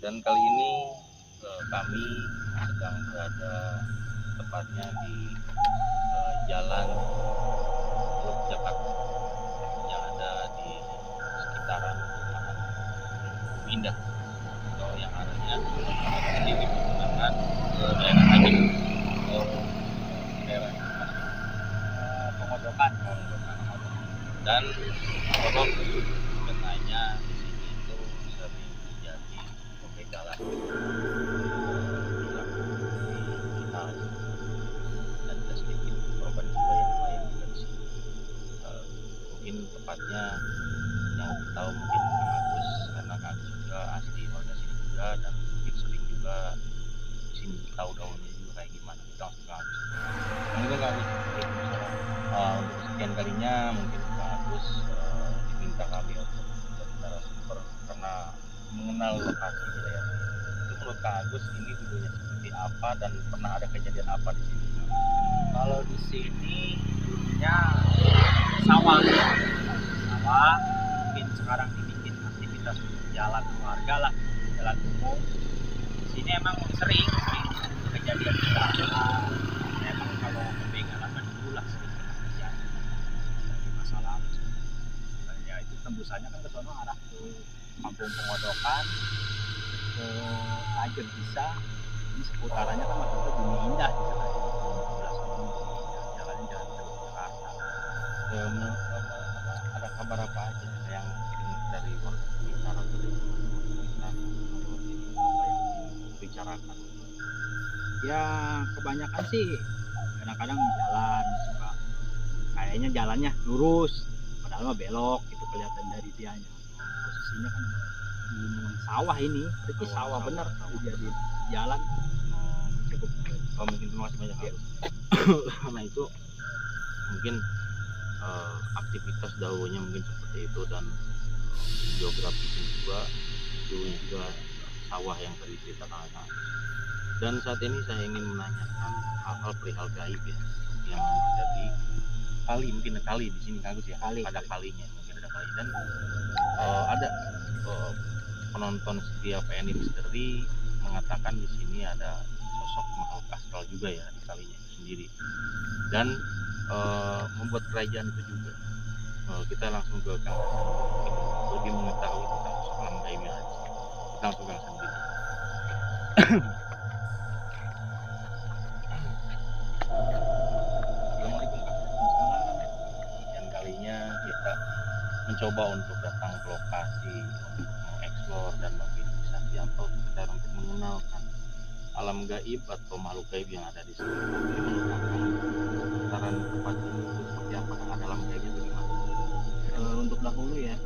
Dan kali ini kami sedang berada tepatnya di jalan Teluk Jakarta yang ada di sekitaran perumahan Indah atau yang arahnya sedikit menggunakan ke daerah Anjing atau daerah Pemodokan. Dan konon katanya di sini itu sering terjadi pembegalan dan ada sedikit korban jiwa yang melayang juga di sini. Mungkin tepatnya yang tahu mungkin Kang Agus, karena Kang Agus juga asli warga sini juga dan mungkin sering juga di sini tahu daunnya juga kayak gimana. Kita langsung Kang Agus. Mungkin Kang Agus untuk sekian kalinya mungkin Kang Agus diminta kami untuk menjadi narasumber karena mengenal lokasi wilayah ini. Itu menurut Kang Agus ini dulunya seperti apa dan pernah ada kejadian apa di sini? Kalau di sini dulunya sawah, mungkin sekarang dibikin aktivitas jalan warga lah, jalan umum. Di sini emang sering kejadian kecelakaan. Memang kalau pembegalan kan dulu lah sering terjadi dari masa lalu. Ya itu tembusannya kan ke sono arah ke Kampung Pemodokan, ke Tajur bisa. Ini seputarannya kan waktu itu Bumi Indah di sana. Jalannya jalan Teluk Jakarta. Ada kabar apa aja yang dari warga sekitar atau dari sekitar apa yang dibicarakan? Ya kebanyakan sih kadang-kadang jalan suka kayaknya jalannya lurus padahal mah belok gitu kelihatan dari dianya. Posisinya kan di sawah ini, tapi sawah bener jadi jalan cukup. Mungkin terima kasih banyak ya. Karena itu mungkin aktivitas dahulunya mungkin seperti itu dan geografisnya juga dulunya juga sawah yang tadi ceritakan. Dan saat ini saya ingin menanyakan hal-hal perihal gaib ya yang terjadi kali mungkin kali di sini Kang Agus ya, ada kalinya mungkin ada kali dan ada penonton setia PNI Misteri mengatakan di sini ada sosok makhluk astral juga ya di kalinya itu sendiri dan membuat kerajaan itu juga. Kita langsung ke Kang Hasan lebih mengetahui tentang sosok alam gaib yang ada. Kita langsung ke Kang Hasan. Assalamualaikum Kang. Sekian kalinya kita mencoba untuk datang ke lokasi untuk mengeksplor dan mungkin bisa diantau sekitar untuk mengenalkan alam gaib atau makhluk gaib yang ada di sini. Saran tempat ini itu seperti apa dengan alam gaibnya bagaimana? Untuk dahulu ya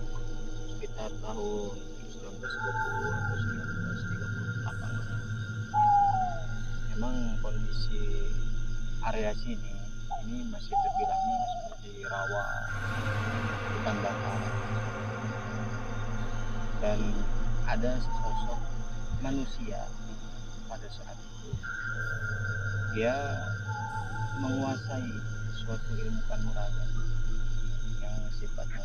sekitar tahun 1920 atau 1938 memang kondisi area sini ini masih terbilangnya seperti rawa hutan bakar dan ada sesosok manusia pada saat itu dia menguasai suatu ilmu kanuragan yang sifatnya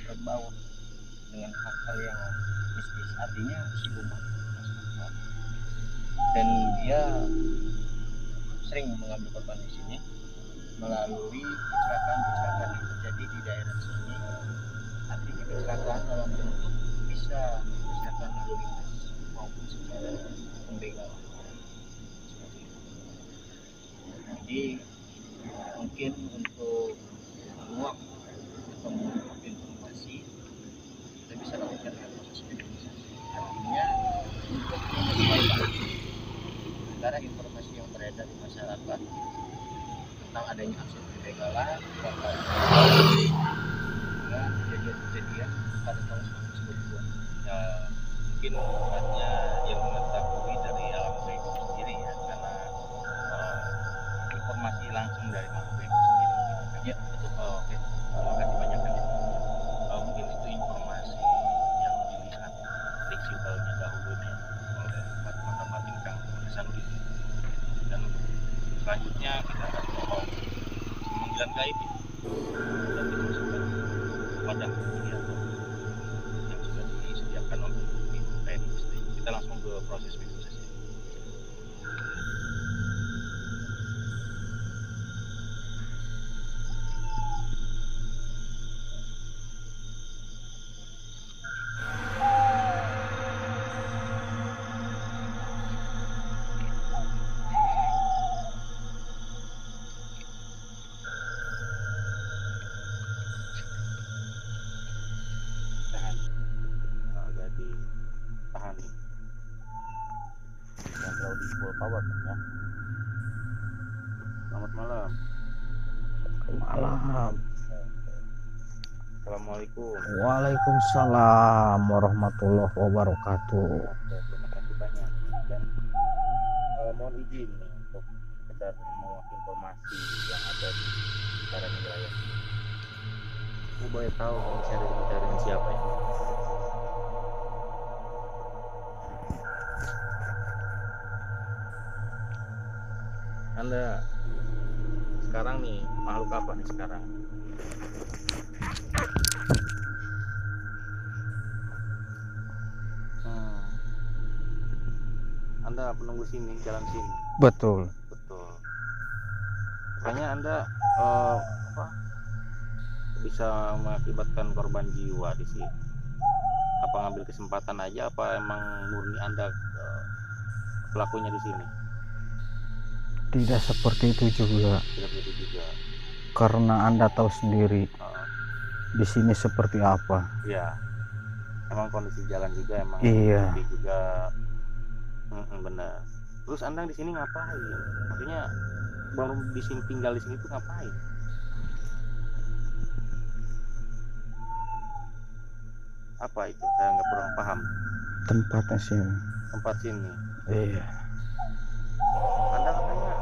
berbau dengan hal-hal yang mistis, artinya siluman, dan dia sering mengambil korban di sini melalui kecelakaan-kecelakaan yang terjadi di daerah sini. Artinya kecelakaan dalam bentuk bisa kecelakaan lalu lintas maupun secara pembegalan seperti itu. Jadi mungkin untuk menguak atau mengungkap informasi kita bisa lakukan dengan proses penulisan. Artinya untuk menyesuaikan antara informasi yang beredar di masyarakat tentang adanya aksi pembegalan dengan kejadian-kejadian pada tahun 1992. Ya, mungkin hanya yang mengetahui dari alam gaib itu sendiri ya karena informasi langsung dari makhluk gaib itu sendiri mungkin. Ya betul. Oke. Terima kasih banyak kan. Mungkin itu informasi yang dilihat visualnya dahulunya oleh mata batin Kang Hasan dan selanjutnya kita akan mau pemanggilan gaib dan dimasukkan wadah ini atau yang sudah disediakan oleh PNI Misteri. prosesnya. Jadi tahan nih, jangan terlalu di full power ya. Selamat malam. Malam. Assalamualaikum. Waalaikumsalam warahmatullahi wabarakatuh. Terima kasih banyak dan mohon izin nih untuk sekedar menguak informasi yang ada di sekitaran wilayah. Ini boleh tahu kalau saya ada bicara dengan siapa ya? Anda sekarang nih makhluk apa nih sekarang? Anda penunggu sini, jalan sini. Betul. Betul. Makanya Anda bisa mengakibatkan korban jiwa di sini. Apa ngambil kesempatan aja? Apa emang murni Anda pelakunya di sini? Tidak seperti itu juga. Tidak begitu juga. Karena Anda tahu sendiri di sini seperti apa. Iya. Emang kondisi jalan juga emang. Iya. Juga benar. Terus Anda di sini ngapain? Maksudnya baru di sini tinggal di sini tuh ngapain? Apa itu? Saya nggak kurang paham. Tempatnya sini. Tempat sini. Iya. Anda katanya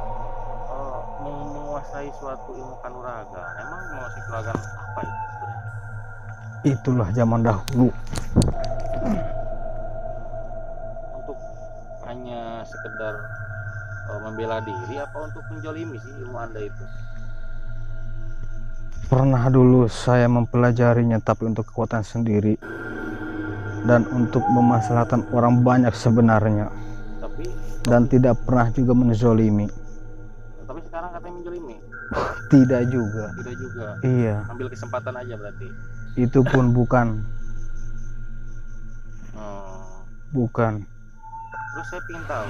menguasai suatu ilmu kanuraga. Emang menguasai kanuraga apa itu sebenarnya? Itulah zaman dahulu. Untuk hanya sekedar membela diri apa untuk menjolimi sih ilmu Anda itu? Pernah dulu saya mempelajarinya tapi untuk kekuatan sendiri dan untuk memaslahatan orang banyak sebenarnya. Dan tidak pernah juga menzolimi. Tapi sekarang katanya menjolimi? Tidak juga. Tidak juga. Iya. Ambil kesempatan aja berarti. Itu pun bukan. Bukan. Terus saya ingin tahu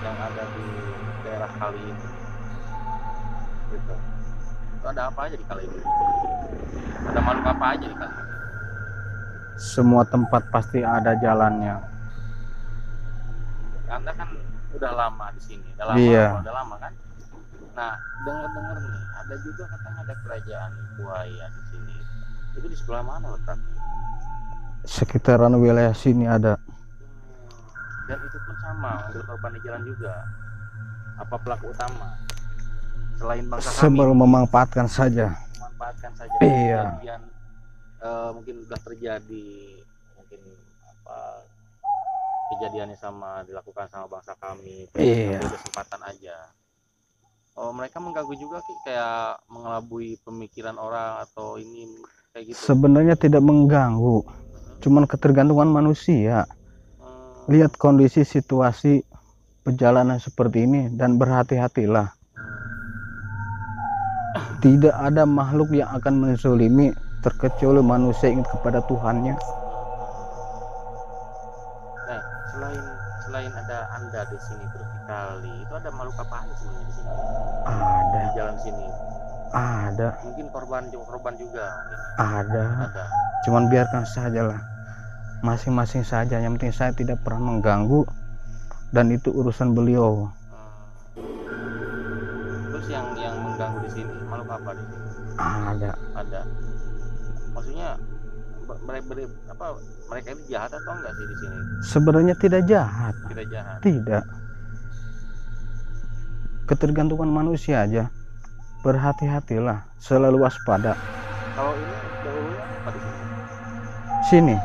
yang ada di daerah kali itu. Gitu. Itu ada apa aja di kali itu? Ada makhluk apa aja di kali itu? Semua tempat pasti ada jalannya. Anda kan udah lama di sini, udah lama, iya. Udah lama kan. Nah, dengar nih, ada juga katanya ada kerajaan buaya di sini. Itu di sebelah mana letaknya? Sekitaran wilayah sini ada. Dan itu pun sama, ambil korban di jalan juga. Apa pelaku utama? Selain bangsa kami. Sebelum memanfaatkan saja. Memanfaatkan saja. Iya. Kejadian, mungkin sudah terjadi, mungkin apa? Kejadiannya sama dilakukan sama bangsa kami. Iya. Kesempatan aja. Mereka mengganggu juga kayak mengelabui pemikiran orang atau ini kayak gitu. Sebenarnya tidak mengganggu, cuman ketergantungan manusia. Lihat kondisi situasi perjalanan seperti ini dan berhati-hatilah. Tidak ada makhluk yang akan menzolimi terkecuali manusia ingat kepada Tuhannya. Selain ada Anda di sini terus dikali, itu ada makhluk apa aja sebenarnya di sini? Ada. Di jalan sini. Ada. Mungkin korban juga. Ada. Ada. Cuman biarkan sajalah. Masing-masing saja. Yang penting saya tidak pernah mengganggu dan itu urusan beliau. Terus yang mengganggu di sini makhluk apa di sini? Ada. Maksudnya mereka itu jahat atau enggak sih di sini? Sebenarnya tidak jahat. Tidak jahat. Tidak. Ketergantungan manusia aja. Berhati-hatilah, selalu waspada. Kalau ini dahulunya apa di sini? Sini.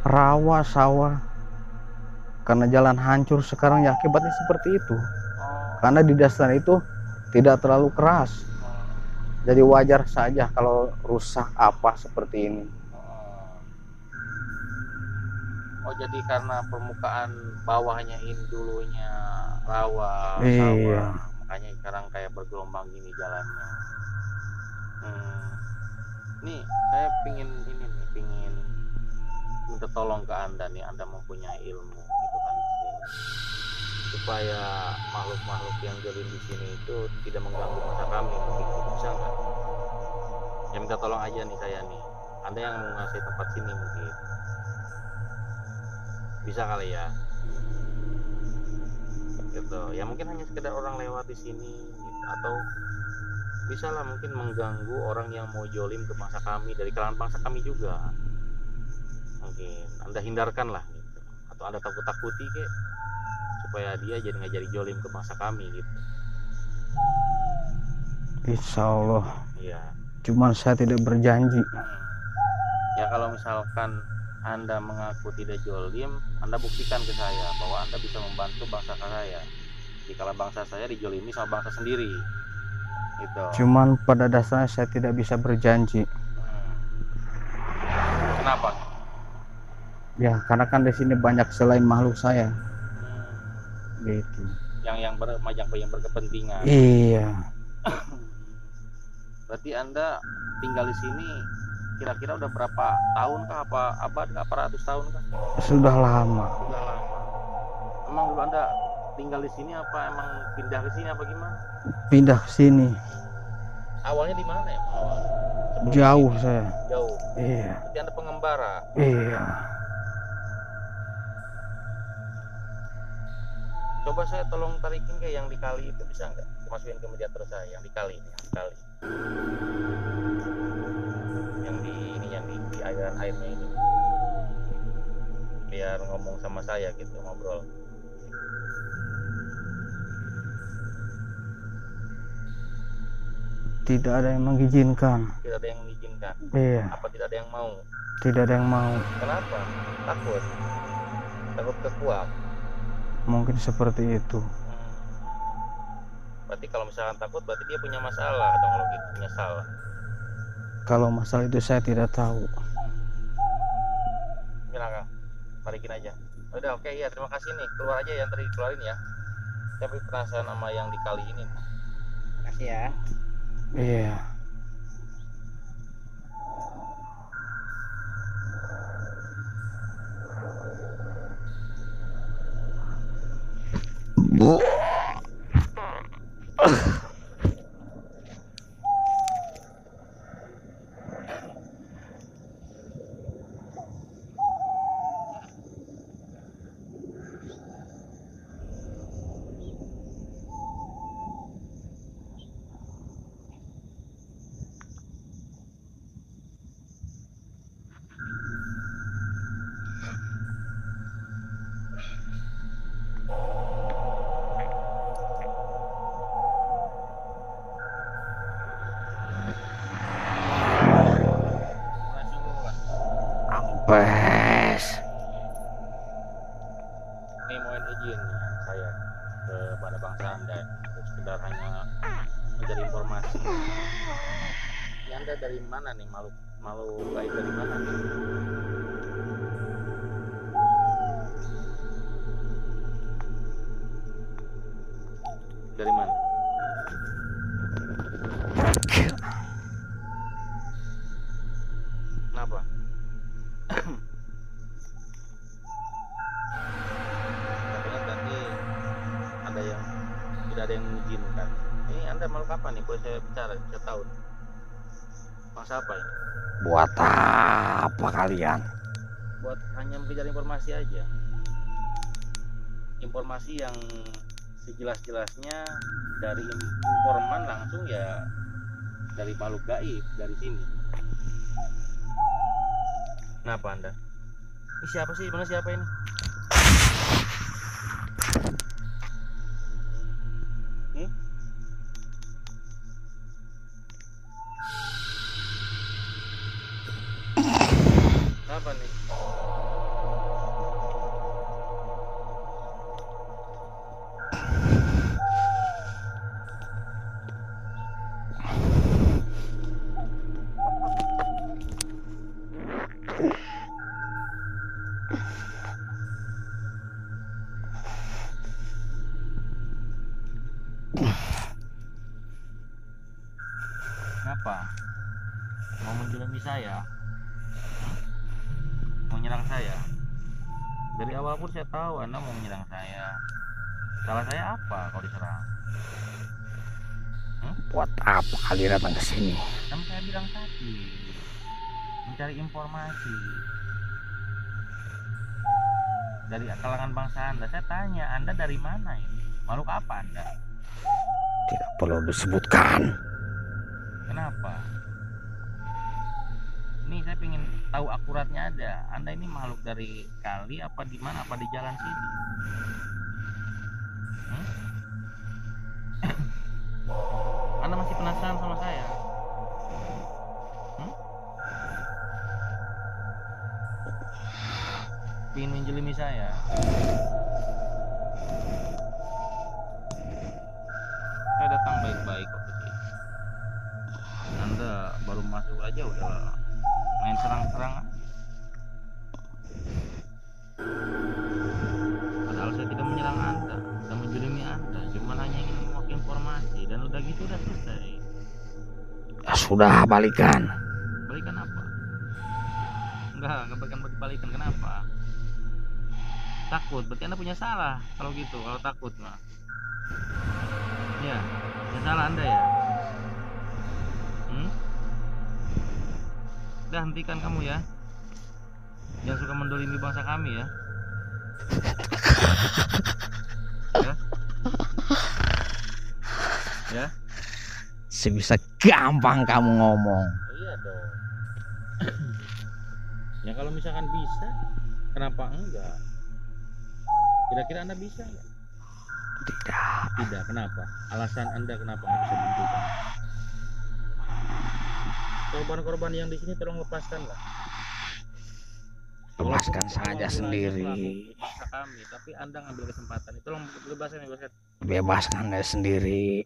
Rawa, sawah. Karena jalan hancur sekarang ya akibatnya seperti itu. Karena di dasar itu tidak terlalu keras. Jadi wajar saja kalau rusak apa seperti ini. Oh jadi karena permukaan bawahnya ini dulunya rawa, Iya. sawah, makanya sekarang kayak bergelombang gini jalannya. Nih saya pingin ini nih, pingin minta tolong ke Anda nih, Anda mempunyai ilmu gitu kan di sini, supaya makhluk-makhluk yang jolim di sini itu tidak mengganggu masa kami, mungkin bisa nggak? Ya minta tolong aja nih saya nih, Anda yang menguasai tempat sini mungkin bisa kali ya, gitu. Ya mungkin hanya sekedar orang lewat di sini gitu. Atau bisa lah mungkin mengganggu orang yang mau jolim ke bangsa kami, dari kalangan bangsa kami juga, mungkin Anda hindarkan lah gitu. Atau Anda takut-takuti kek, supaya dia jadi nggak jadi jolim ke bangsa kami gitu. Insya Allah. Iya. Cuman saya tidak berjanji. Ya kalau misalkan Anda mengaku tidak jolim, Anda buktikan ke saya bahwa Anda bisa membantu bangsa saya dikala bangsa saya dijolimi sama bangsa sendiri gitu. Cuman pada dasarnya saya tidak bisa berjanji. Kenapa? Ya karena kan di sini banyak selain makhluk saya. Gitu. Yang berkepentingan. Iya. Berarti Anda tinggal di sini kira-kira udah berapa tahun kah, apa abad kah, apa ratus tahun kah? Sudah lama. Sudah lama. Emang dulu Anda tinggal di sini apa emang pindah ke sini apa gimana? Pindah ke sini. Awalnya di mana ya? Sebelum Jauh ini? saya. Jauh. Iya. Berarti Anda pengembara. Iya. Coba saya tolong tarikin kayak yang di kali itu, bisa nggak? Masukin ke media terus saya yang di kali ini, yang di kali. Yang di ini, yang di aliran airnya ini. Biar ngomong sama saya gitu, ngobrol. Tidak ada yang mengizinkan. Tidak ada yang mengizinkan. Iya. Apa tidak ada yang mau? Tidak ada yang mau. Kenapa? Takut. Takut kekuat. Mungkin seperti itu. Berarti kalau misalkan takut, berarti dia punya masalah dong, kalau gitu, punya salah. Kalau masalah itu saya tidak tahu. Gimana Kang? Tarikin aja. Udah oke, ya terima kasih nih. Keluar aja yang tadi keluarin ya. Tapi penasaran sama yang di kali ini. Makasih ya. Iya. Bu. Ampes. Ini mohon izin saya kepada bangsa Anda untuk sekedar hanya mencari informasi. Ini Anda dari mana nih, malu baik dari mana nih? Dari mana? Kenapa? Katanya tadi ada yang tidak ada yang mengizinkan. Ini Anda makhluk apa nih? Boleh saya bicara, saya tahu. Bangsa apa ini? Buat apa kalian? Buat hanya mengejar informasi aja. Informasi yang sejelas-jelasnya dari informan langsung ya, dari makhluk gaib dari sini. Kenapa Anda? Ini siapa sih? Mana siapa ini? Apa nih? saya, mau menyerang saya. Dari awal pun saya tahu Anda mau menyerang saya. Salah saya apa kalau diserang? Buat apa kalian datang ke sini? Kan saya bilang tadi, mencari informasi dari kalangan bangsa Anda. Saya tanya, Anda dari mana ini? Makhluk apa Anda? Tidak perlu disebutkan. Kenapa? Ini saya ingin tahu akuratnya ada. Anda ini makhluk dari kali apa di mana? Apa di jalan sini? Anda masih penasaran sama saya? Ingin menjelimi saya? Saya datang baik-baik kok ke sini. Anda baru masuk aja udah main serang-serangan. Padahal saya tidak menyerang Anda, tidak menjelimi Anda, cuma hanya ingin menguak informasi dan udah gitu udah selesai. Ya sudah, balikan. Balikan apa? Enggak balikan. Kenapa? Takut, berarti Anda punya salah kalau gitu, kalau takut mah. Ya, punya salah Anda ya. Udah, hentikan kamu ya. Jangan suka mendolimi bangsa kami ya. Ya. Sebisa gampang kamu ngomong. Iya dong. Ya kalau misalkan bisa, kenapa enggak? Kira-kira Anda bisa nggak? Tidak. Kenapa? Alasan Anda kenapa nggak bisa menentukan? Korban-korban yang di sini tolong lepaskan lah. Lepaskan saja sendiri. Bangsa kami, tapi Anda ngambil kesempatan. Tolong bebaskan. Bebaskan aja sendiri.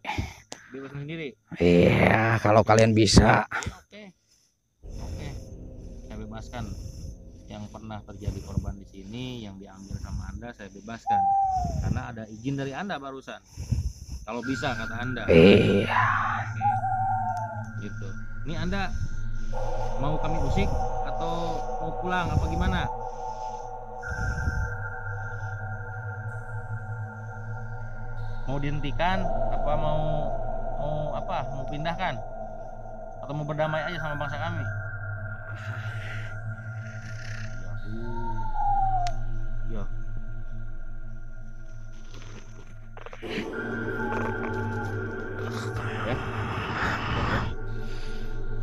Bebaskan sendiri. Iya, kalau kalian bisa. Oke. Saya bebaskan. Yang pernah terjadi korban di sini yang diambil sama Anda saya bebaskan karena ada izin dari Anda barusan. Kalau bisa kata Anda. Iya. Gitu. Ini Anda mau kami usik atau mau pulang apa gimana? Mau dihentikan apa mau pindahkan atau mau berdamai aja sama bangsa kami? Ya.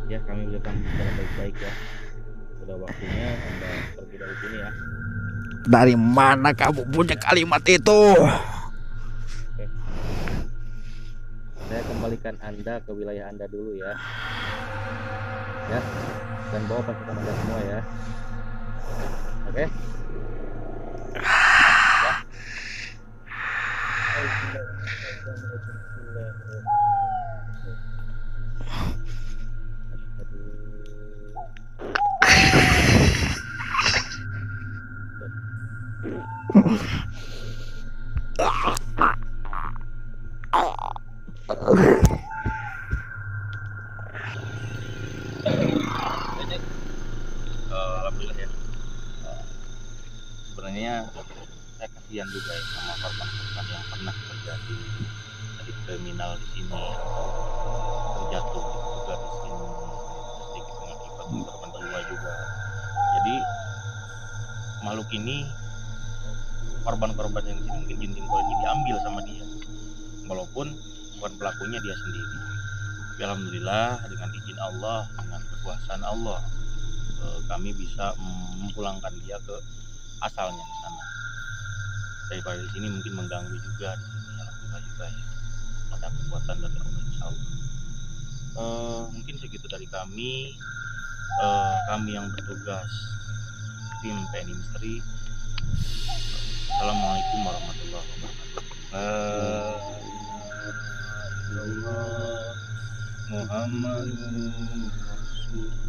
Ya, kami ucapkan secara baik-baik ya. Sudah waktunya Anda pergi dari sini ya. Dari mana kamu punya kalimat itu? Oke. Saya kembalikan Anda ke wilayah Anda dulu ya. Ya. Dan bawa pasukan Anda semua ya. Oke. Alhamdulillah ya. Sebenarnya saya kasihan juga ya sama korban-korban yang pernah terjadi di kriminal di sini atau terjatuh juga di sini sedikit mengakibatkan korban jiwa juga. Jadi makhluk ini korban-korban yang di sini mungkin jin-jin ini diambil sama dia, walaupun bukan pelakunya dia sendiri. Tapi alhamdulillah dengan izin Allah, dengan kekuasaan Allah, kami bisa memulangkan dia ke asalnya di sana. Daripada di sini mungkin mengganggu juga di sini, alhamdulillah juga ya. Ada kekuatan dari Allah insya Allah. Mungkin segitu dari kami. Kami yang bertugas tim TNI Misteri. Assalamualaikum warahmatullahi wabarakatuh. Muhammadun Rasulullah.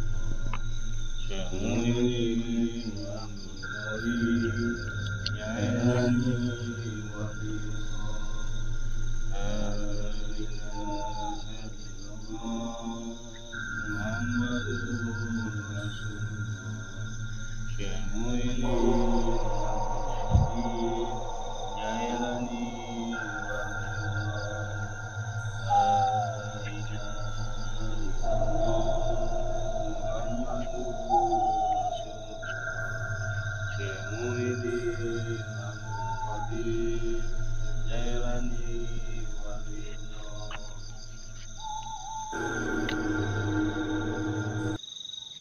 Muhyiddin Abdul Qadir Jailani Walino